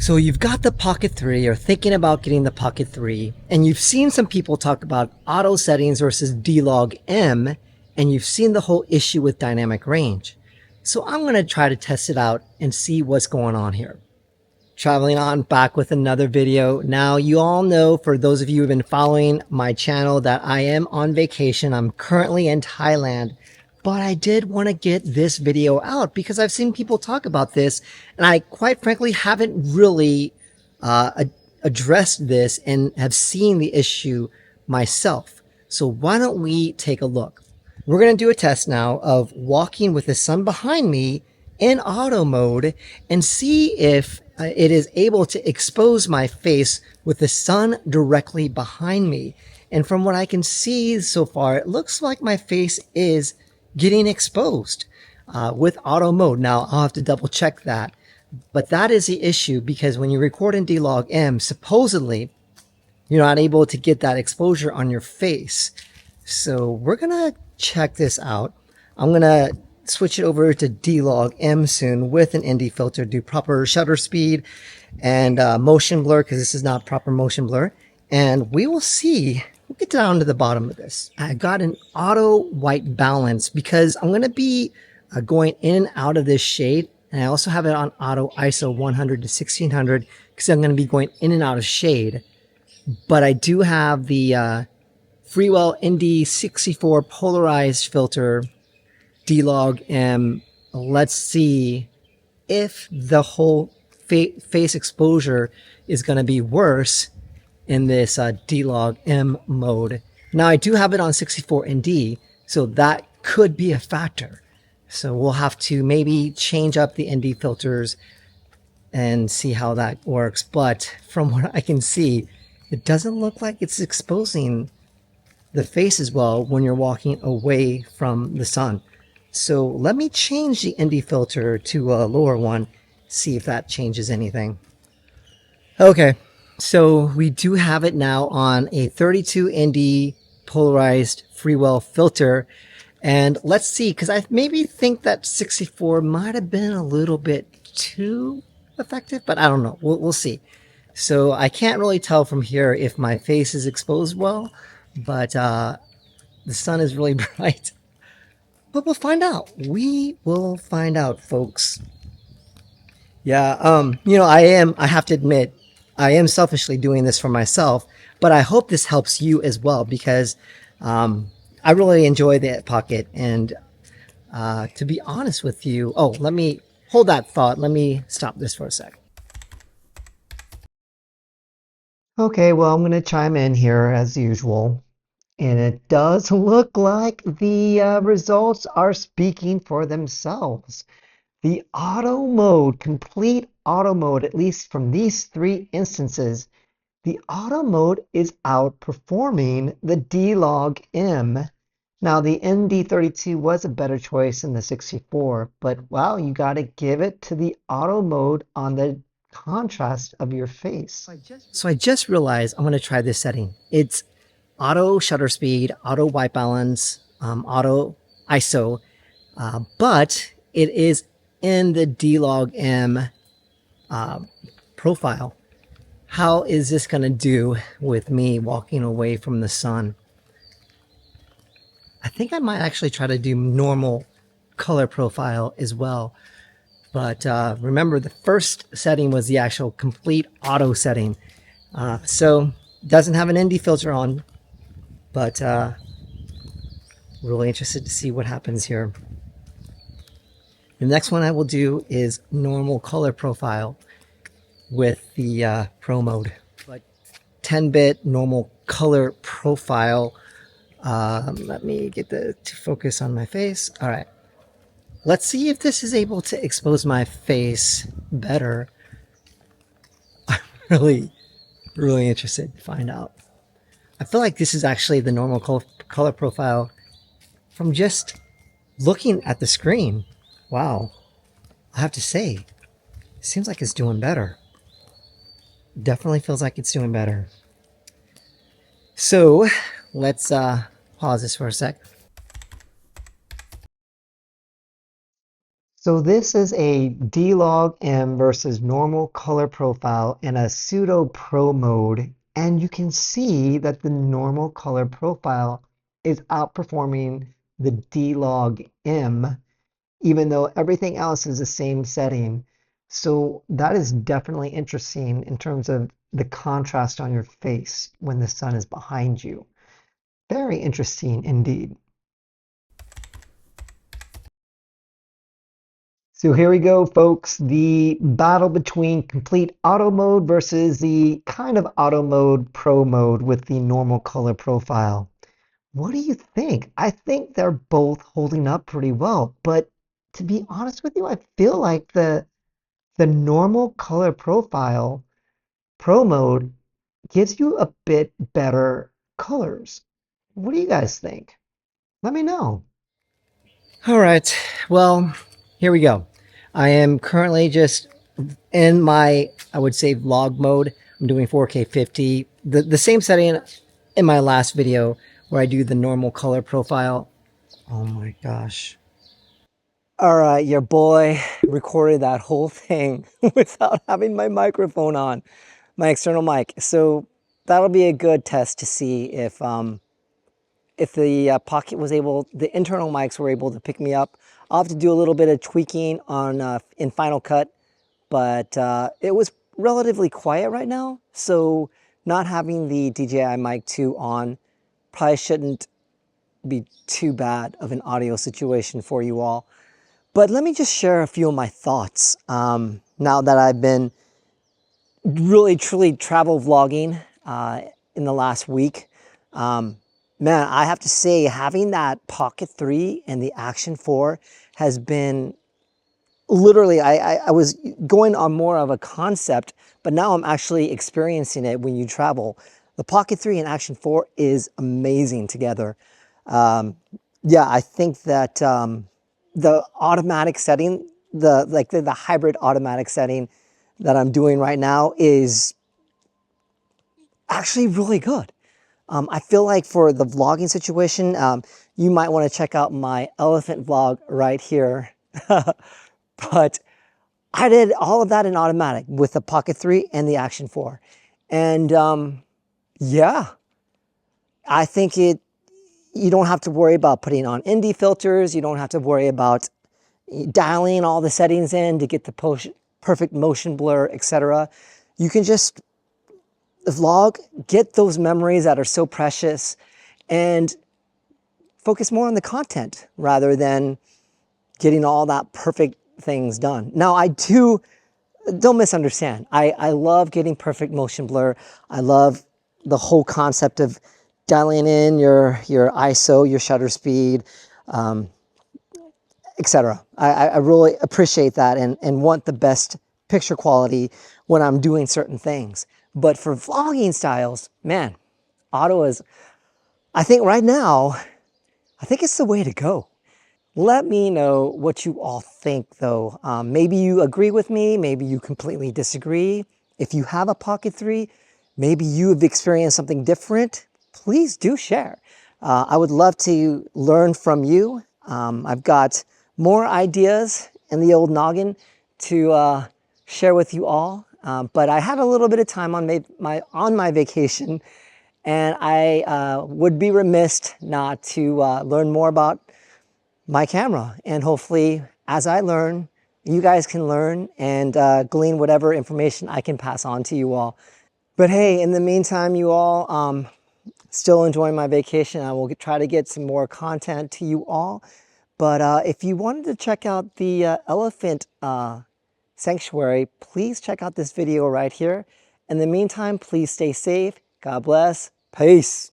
So you've got the Pocket 3 or thinking about getting the Pocket 3, and you've seen some people talk about auto settings versus D-Log M, and you've seen the whole issue with dynamic range. So I'm going to try to test it out and see what's going on here. Traveling on back with another video. Now you all know, for those of you who have been following my channel, that I am on vacation. I'm currently in Thailand. But I did want to get this video out because I've seen people talk about this, and I quite frankly haven't really addressed this and have seen the issue myself. So why don't we take a look? We're going to do a test now of walking with the sun behind me in auto mode and see if it is able to expose my face with the sun directly behind me. And from what I can see so far, it looks like my face is getting exposed with auto mode. Now I'll have to double check that, but that is the issue, because when you record in D-Log M, supposedly you're not able to get that exposure on your face. So we're gonna check this out. I'm gonna switch it over to D-Log M soon with an ND filter, do proper shutter speed and motion blur, because this is not proper motion blur, and we will see. We'll get down to the bottom of this. I got an auto white balance because I'm going to be going in and out of this shade. And I also have it on auto ISO 100 to 1600 because I'm going to be going in and out of shade. But I do have the Freewell ND64 polarized filter, D-Log M. Let's see if the whole face exposure is going to be worse in this D-Log M mode. Now I do have it on 64 ND, so that could be a factor. So we'll have to maybe change up the ND filters and see how that works. But from what I can see, it doesn't look like it's exposing the face as well when you're walking away from the sun. So let me change the ND filter to a lower one, see if that changes anything. Okay. So we do have it now on a 32 ND polarized Freewell filter. And let's see, because I maybe think that 64 might have been a little bit too effective, but I don't know. We'll see. So I can't really tell from here if my face is exposed well, but the sun is really bright. But we'll find out. We will find out, folks. Yeah, I have to admit, I am selfishly doing this for myself, but I hope this helps you as well, because I really enjoy the Pocket. And to be honest with you, let me hold that thought. Let me stop this for a sec. Okay, well, I'm going to chime in here as usual. And it does look like the results are speaking for themselves. The auto mode, complete auto mode, at least from these three instances, the auto mode is outperforming the D-Log M. Now, the ND32 was a better choice than the 64, but wow, you got to give it to the auto mode on the contrast of your face. So I just realized I'm going to try this setting. It's auto shutter speed, auto white balance, auto ISO, but it is in the D-Log M profile. How is this going to do with me walking away from the sun? I think I might actually try to do normal color profile as well. But remember, the first setting was the actual complete auto setting. So doesn't have an ND filter on, but really interested to see what happens here. The next one I will do is normal color profile with the Pro mode. But 10-bit normal color profile. Let me get to focus on my face. All right. Let's see if this is able to expose my face better. I'm really interested to find out. I feel like this is actually the normal color profile from just looking at the screen. Wow. I have to say, it seems like it's doing better. Definitely feels like it's doing better. So let's pause this for a sec. So this is a D-Log M versus normal color profile in a pseudo pro mode. And you can see that the normal color profile is outperforming the D-Log M, even though everything else is the same setting. So that is definitely interesting in terms of the contrast on your face when the sun is behind you. Very interesting indeed. So here we go, folks. The battle between complete auto mode versus the kind of auto mode pro mode with the normal color profile. What do you think? I think they're both holding up pretty well, but to be honest with you, I feel like the normal color profile pro mode gives you a bit better colors. What do you guys think? Let me know. All right. Well, here we go. I am currently just in my, I would say, vlog mode. I'm doing 4K 50. The same setting in my last video where I do the normal color profile. Oh my gosh. All right, your boy recorded that whole thing without having my microphone on, my external mic. So that'll be a good test to see if the Pocket was able, the internal mics were able to pick me up. I'll have to do a little bit of tweaking on in Final Cut, but it was relatively quiet right now. So not having the DJI Mic 2 on probably shouldn't be too bad of an audio situation for you all. But let me just share a few of my thoughts now that I've been really truly travel vlogging in the last week. Man, I have to say having that Pocket 3 and the Action 4 has been literally, I was going on more of a concept, but now I'm actually experiencing it when you travel. The Pocket 3 and Action 4 is amazing together. Yeah, I think that the automatic setting, the hybrid automatic setting that I'm doing right now is actually really good. I feel like for the vlogging situation, you might want to check out my elephant vlog right here. But I did all of that in automatic with the Pocket 3 and the Action 4. And yeah, I think you don't have to worry about putting on indie filters. You don't have to worry about dialing all the settings in to get the perfect motion blur, etc. You can just vlog, get those memories that are so precious, and focus more on the content rather than getting all that perfect things done. Now, don't misunderstand. I love getting perfect motion blur. I love the whole concept of dialing in your ISO, your shutter speed, etc. I really appreciate that and want the best picture quality when I'm doing certain things. But for vlogging styles, man, auto is, I think right now, I think it's the way to go. Let me know what you all think though. Maybe you agree with me, maybe you completely disagree. If you have a Pocket 3, maybe you have experienced something different, please do share. I would love to learn from you. I've got more ideas in the old noggin to share with you all. But I had a little bit of time on my vacation, and I would be remiss not to learn more about my camera. And hopefully, as I learn, you guys can learn and glean whatever information I can pass on to you all. But hey, in the meantime, you all, still enjoying my vacation. I will try to get some more content to you all. But if you wanted to check out the elephant sanctuary, please check out this video right here. In the meantime, please stay safe. God bless. Peace.